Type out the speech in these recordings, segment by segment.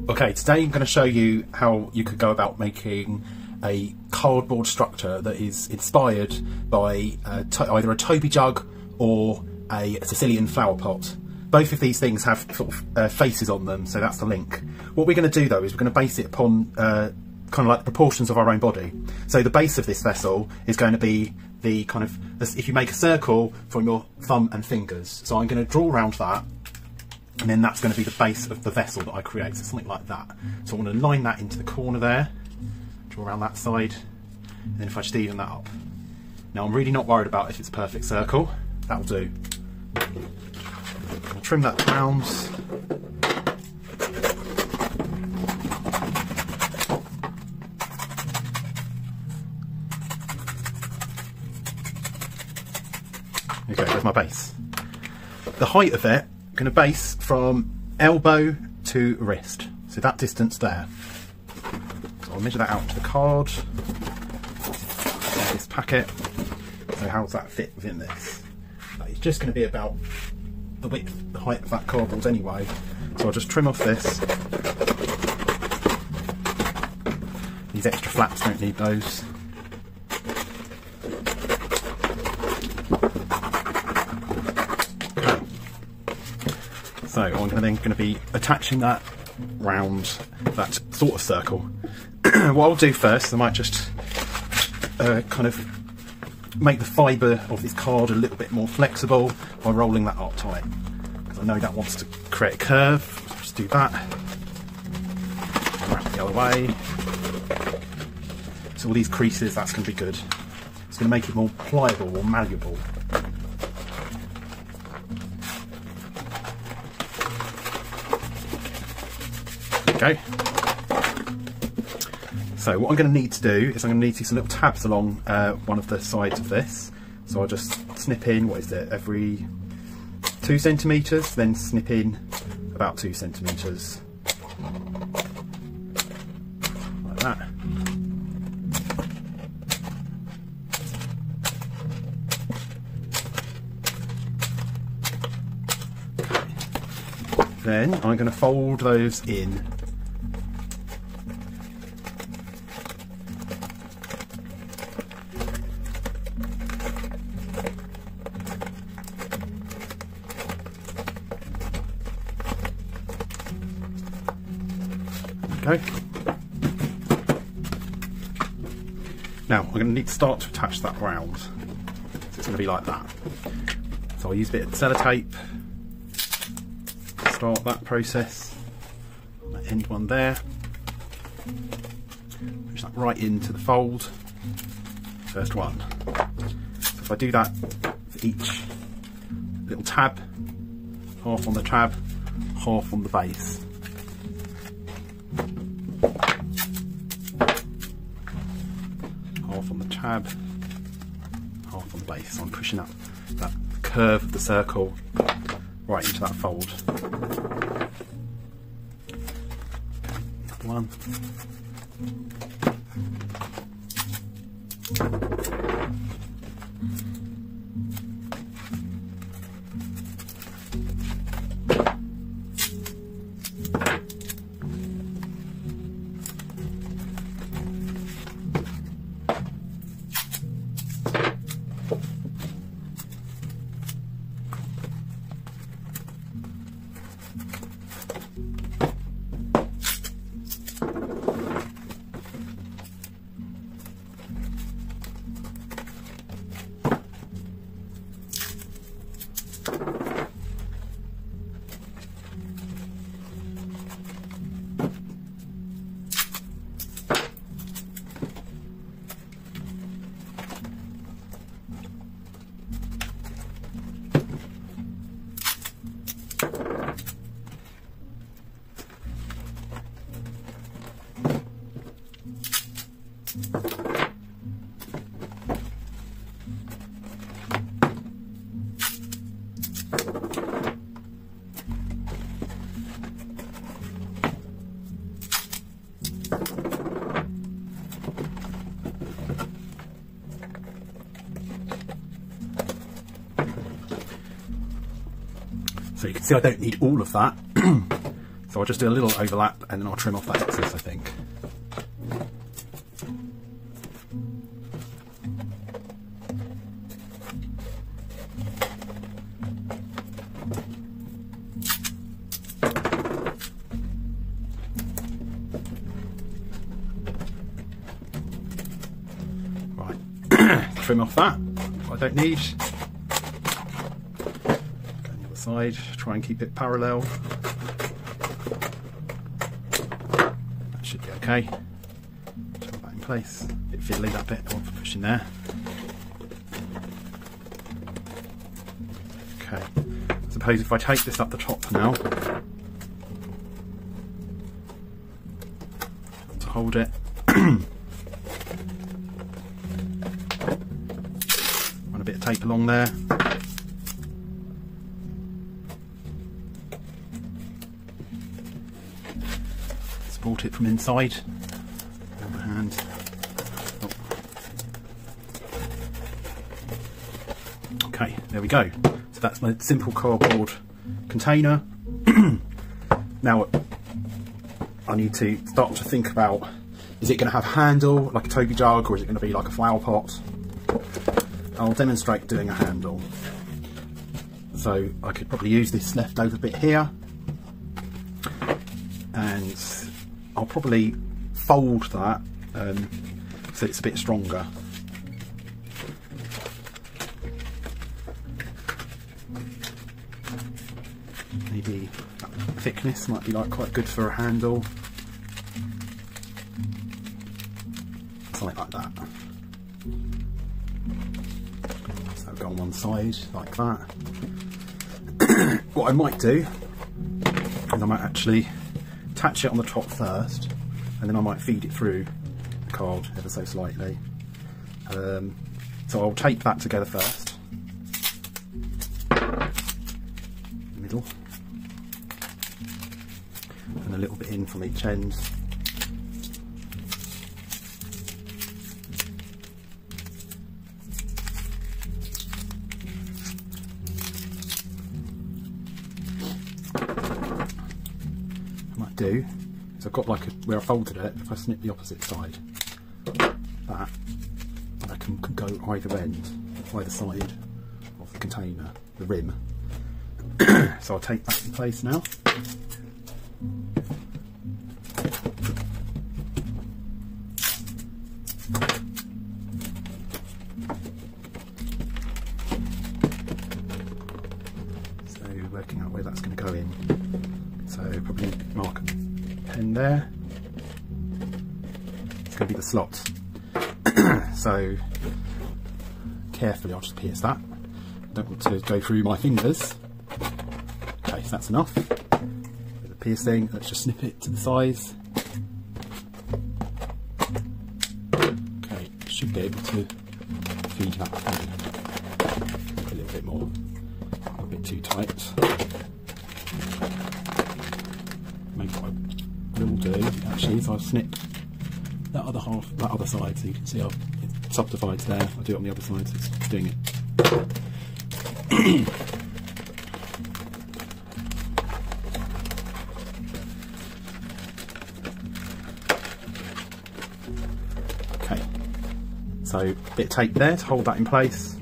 Okay, today I'm going to show you how you could go about making a cardboard structure that is inspired by either a Toby jug or a Sicilian flower pot. Both of these things have sort of faces on them, so that's the link. What we're going to do though is we're going to base it upon kind of like the proportions of our own body. So the base of this vessel is going to be the kind of, if you make a circle from your thumb and fingers. So I'm going to draw around that, and then that's going to be the base of the vessel that I create, so something like that. So I'm going to line that into the corner there, draw around that side, and then if I just even that up. Now I'm really not worried about if it's a perfect circle, that'll do. I'll trim that round. Okay, there's my base. The height of it, I'm going to base from elbow to wrist, so that distance there. So I'll measure that out to the card, this packet. So how does that fit within this? It's just going to be about the width, the height of that cardboard anyway. So I'll just trim off this. These extra flaps, don't need those. So I'm then going to be attaching that round that sort of circle. What I'll do first, I might just kind of make the fibre of this card a little bit more flexible by rolling that up tight. Because I know that wants to create a curve. Just do that. Wrap it the other way. So all these creases, that's going to be good. It's going to make it more pliable or malleable. Okay. So what I'm going to need to do is I'm going to need these little tabs along one of the sides of this. So I'll just snip in, what is it, every 2 centimetres, then snip in about 2 centimetres. Like that. Okay. Then I'm going to fold those in. Okay. Now I'm going to need to start to attach that round. So it's going to be like that. So I'll use a bit of sellotape to start that process. That end one there. Push that right into the fold. First one. So if I do that for each little tab, half on the tab, half on the base. Half on the tab, half on the base. So I'm pushing up that curve of the circle right into that fold. Another one. So you can see I don't need all of that. So I'll just do a little overlap and then I'll trim off that excess, I think. Right, trim off that, what I don't need. Go on the other side, try and keep it parallel. That should be okay. Hold that in place. A bit fiddly that bit, I want to push in there. Okay, I suppose if I take this up the top now, to hold it, run a bit of tape along there. Support it from inside. Other hand. Oh. Okay, there we go. So that's my simple cardboard container. Now I need to start to think about, is it going to have a handle like a Toby jug, or is it going to be like a flower pot? I'll demonstrate doing a handle. So I could probably use this leftover bit here, and I'll probably fold that so it's a bit stronger. Maybe that thickness might be like quite good for a handle. Something like that. So I'll go on one side like that. What I might do is I might actually attach it on the top first, and then I might feed it through the card ever so slightly. So I'll tape that together first. Middle. And a little bit in from each end. Do is I've got like where I folded it, if I snip the opposite side, that can go either end, either side of the container, the rim. So I'll take that in place now. So working out where that's going to go in. So probably mark a pen there. It's going to be the slot. So carefully I'll just pierce that. Don't want to go through my fingers. Okay, so that's enough. With the piercing, let's just snip it to the size. Okay, should be able to feed that through. A little bit more. A bit too tight. Maybe what I will do actually is I'll snip that other half, that other side, so you can see how it subdivides there. I'll do it on the other side, so it's doing it. Okay, so a bit of tape there to hold that in place.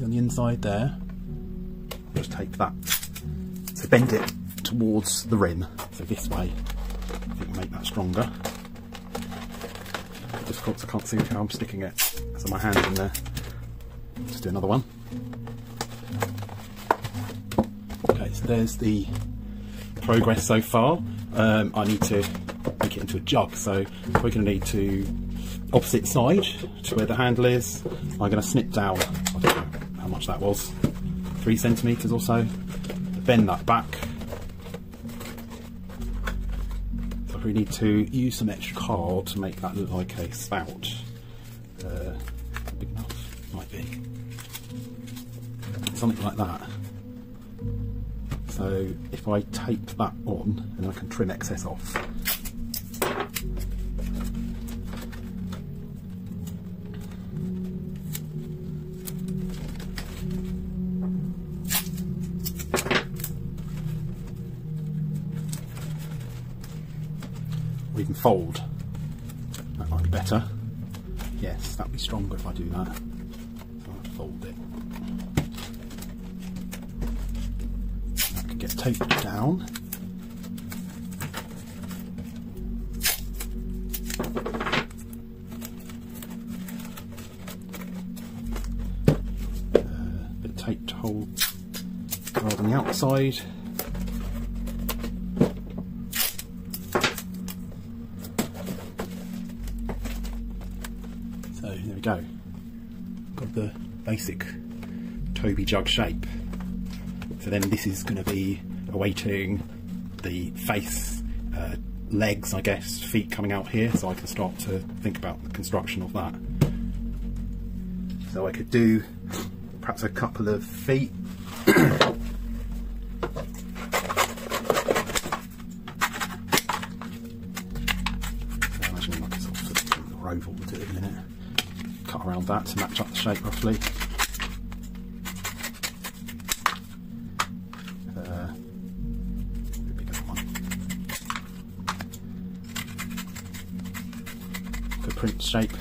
On the inside there, just take that, so bend it towards the rim, so this way. I think we'll make that stronger. Difficult, I can't see how I'm sticking it, so my hand's in there. Just do another one. Okay, so there's the progress so far. I need to make it into a jug, so we're going to need to opposite side to where the handle is. I'm going to snip down, I don't know how much that was, 3 centimetres or so, bend that back. So we need to use some extra card to make that look like a spout. Big enough, might be. Something like that. So if I tape that on, then I can trim excess off. even fold. That might be better. Yes, that would be stronger if I do that. So I'll fold it. That could get taped down. Bit of tape to hold rather than the outside. So there we go. Got the basic Toby jug shape. So then this is going to be awaiting the face, legs, I guess, feet coming out here, so I can start to think about the construction of that. So I could do perhaps a couple of feet. Oval will do it in a minute. Cut around that to match up the shape roughly. A bigger one. Footprint shape.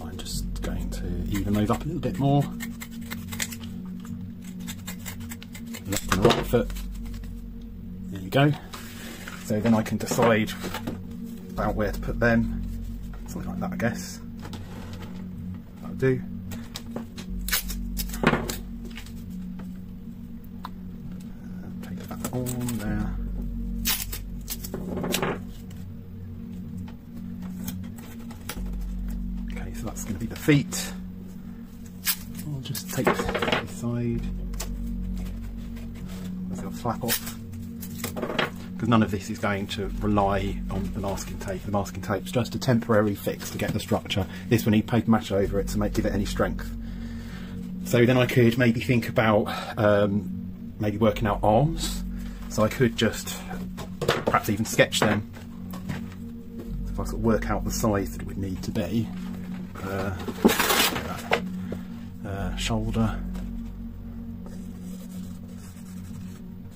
I'm just going to even those up a little bit more. Left and right foot. There you go. So then I can decide about where to put them. Something like that, I guess. That'll do. Take that on there. Okay, so that's going to be the feet. I'll just take this side. Let's go flap off. Because none of this is going to rely on the masking tape. The masking tape's just a temporary fix to get the structure. This will need paper mache over it to give it any strength. So then I could maybe think about maybe working out arms. So I could just perhaps even sketch them. If I sort of work out the size that it would need to be. Shoulder.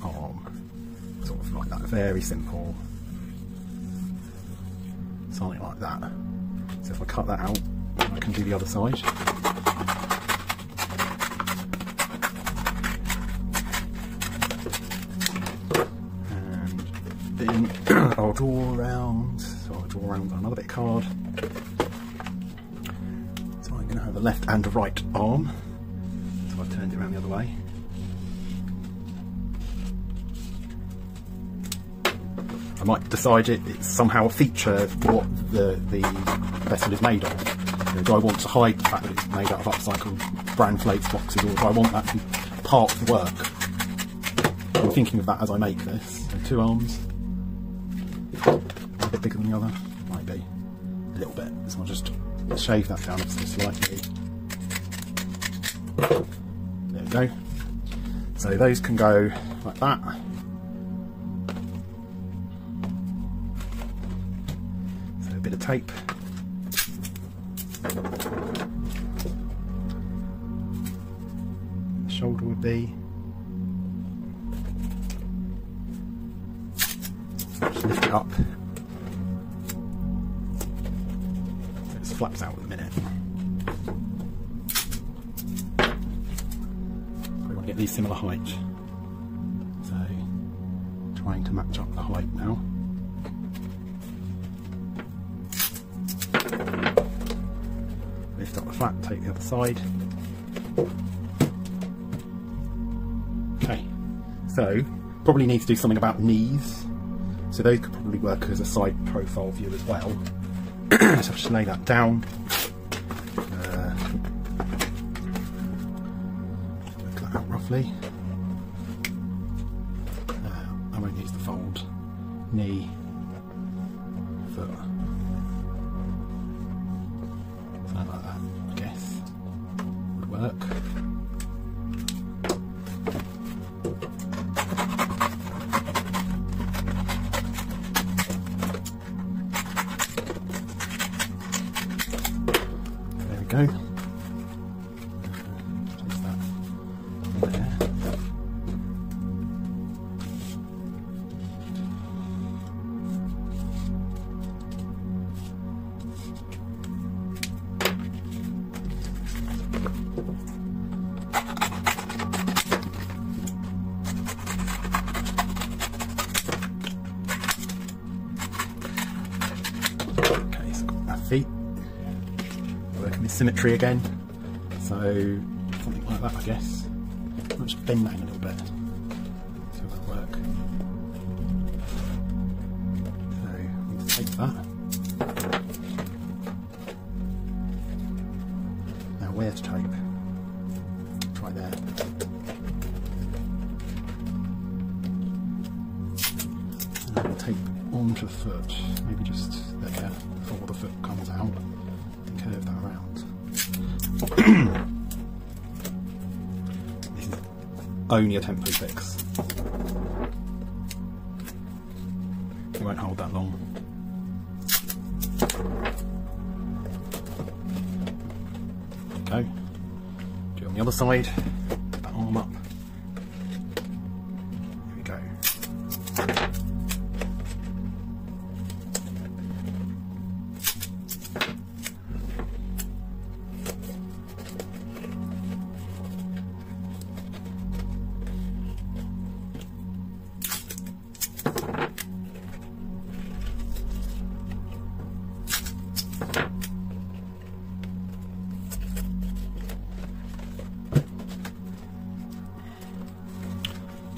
Arm. Sort of like that, very simple, something like that. So if I cut that out, I can do the other side. And then I'll draw around, so I'll draw around another bit of card. So I'm going to have a left and a right arm, so I've turned it around the other way. I might decide it's somehow a feature of what the vessel is made of. You know, do I want to hide the fact that it's made out of upcycled bran flakes boxes, or do I want that to be part of the work? I'm thinking of that as I make this. So 2 arms. A bit bigger than the other. Might be. A little bit. So I'll just shave that down slightly. There we go. So those can go like that. A bit of tape. The shoulder would be. Just lift it up. It flaps out in a minute. We want to get these similar height. So, trying to match up the height now. Lift up the flap, take the other side. Okay, so probably need to do something about knees. So those could probably work as a side profile view as well. So I'll just lay that down. Work that out roughly. I won't use the fold. Knee, foot. Something like that, I guess, would work. There we go. Place that there. feet. Working with symmetry again. So something like that, I guess. I'll just bend that in a little bit. So it'll work. So we need to take that. Now where to tape? Try there. And we'll tape onto the foot, maybe just there before the foot comes out, and curve that around. This is only a temporary fix. It won't hold that long. There we go. Do it on the other side. Put that arm up. There we go.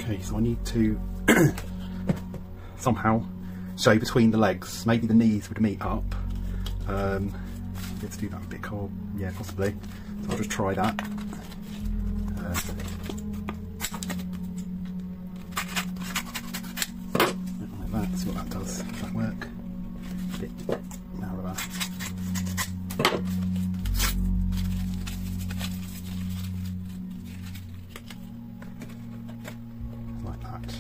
Okay, so I need to somehow show between the legs. Maybe the knees would meet up. Let's do that a bit cold. Yeah, possibly. So I'll just try that. Like that. See what that does. Does that work? A bit narrower. Like that.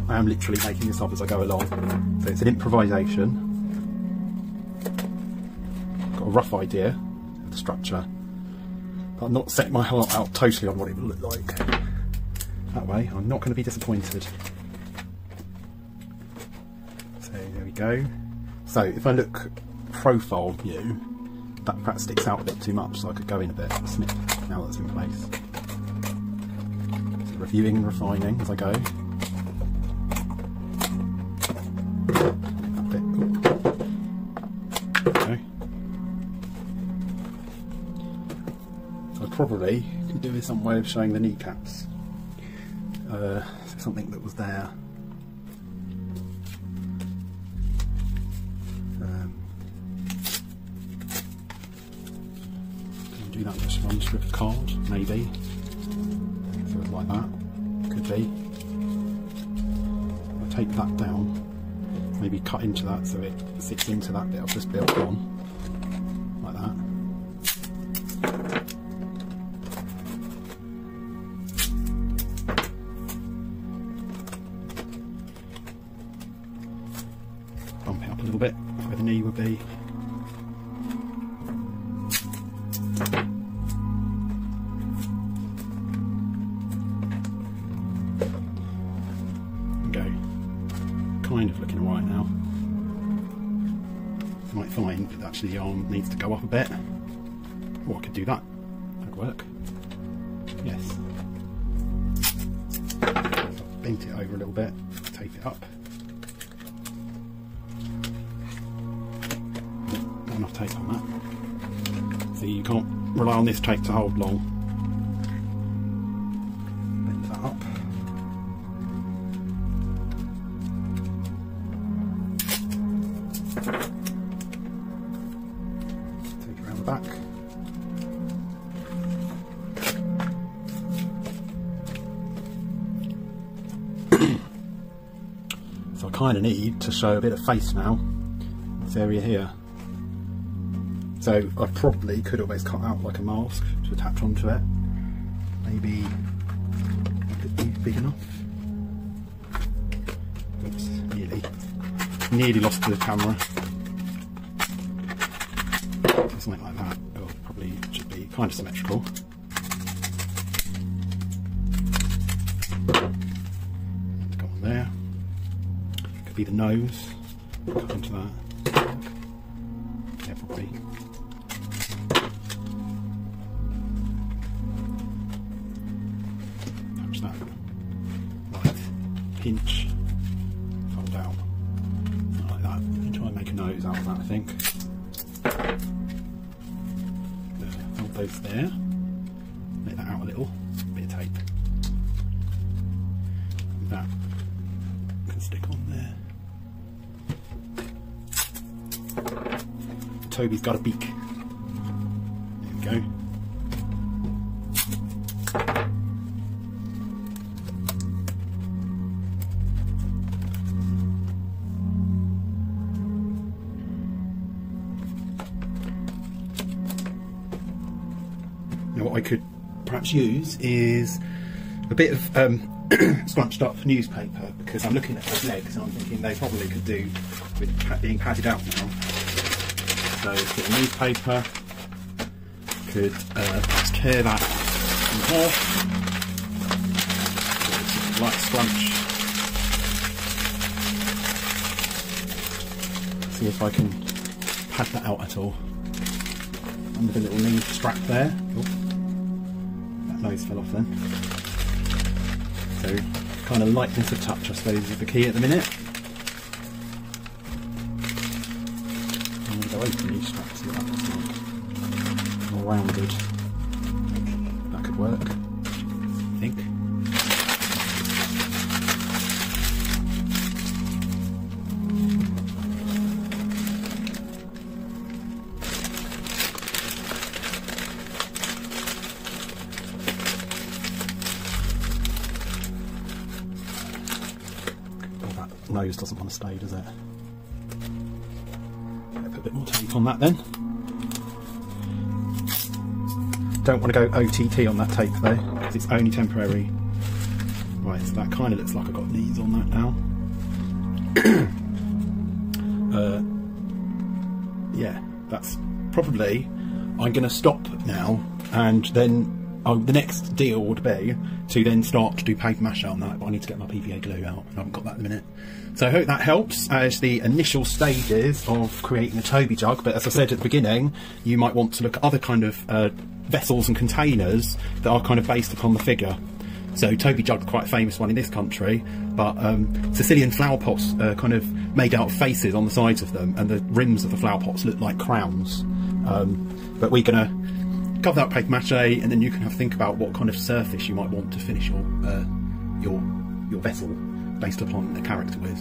I am literally making this up as I go along, so it's an improvisation. Got a rough idea of the structure, but I'm not setting my heart out totally on what it will look like. That way I'm not going to be disappointed. So there we go. So if I look profile view, that perhaps sticks out a bit too much, so I could go in a bit, snip, now that's in place. So reviewing and refining as I go. That bit. Okay. So I probably could do with some way of showing the kneecaps. So something that was there. Do that just one strip of card, maybe. So like that, could be. I'll take that down, maybe cut into that so it sits into that bit I've just built on, like that. Bump it up a little bit, where the knee would be. Kind of looking alright now. You might find that actually the arm needs to go up a bit. Oh, I could do that. That'd work. Yes. Bent it over a little bit, tape it up. Not enough tape on that. So you can't rely on this tape to hold long. Bend that up. Take it around the back. So I kind of need to show a bit of face now, this area here. So I probably could always cut out like a mask to attach onto it. Maybe a bit big enough. Oops, nearly lost to the camera. Something like that. Oh, probably should be kind of symmetrical. And go on there. Could be the nose. Cut into that. Yeah, probably. that. Right, pinch, fold out, like that. And try and make a nose out of that, I think. Fold those there. Make that out a little. Bit of tape. And that can stick on there. Toby's got a beak. There we go. Now what I could perhaps use is a bit of scrunched up newspaper, because I'm looking at those legs and I'm thinking they probably could do with being padded out now. So a bit of newspaper, could just tear that in half, light scrunch. See if I can pad that out at all. Under the little knee strap there. Oh, that nose fell off then. So kind of lightness of touch, I suppose, is the key at the minute. I'm going to go open these straps, see what that looks like. More rounded. That could work, I think. Nose doesn't want to stay, does it? Put a bit more tape on that then. Don't want to go OTT on that tape though, because it's only temporary. Right, so that kind of looks like I've got knees on that now. Yeah, that's probably. I'm going to stop now, and then the next deal would be to then start to do paper mache on that, but I need to get my PVA glue out, and I haven't got that at the minute. So I hope that helps as the initial stages of creating a Toby jug, but as I said at the beginning, you might want to look at other kind of vessels and containers that are kind of based upon the figure. So Toby jug, quite a famous one in this country, but Sicilian flower pots are kind of made out of faces on the sides of them, and the rims of the flower pots look like crowns. But we're going to cover that with paper mache, and then you can have a think about what kind of surface you might want to finish your vessel based upon the character with.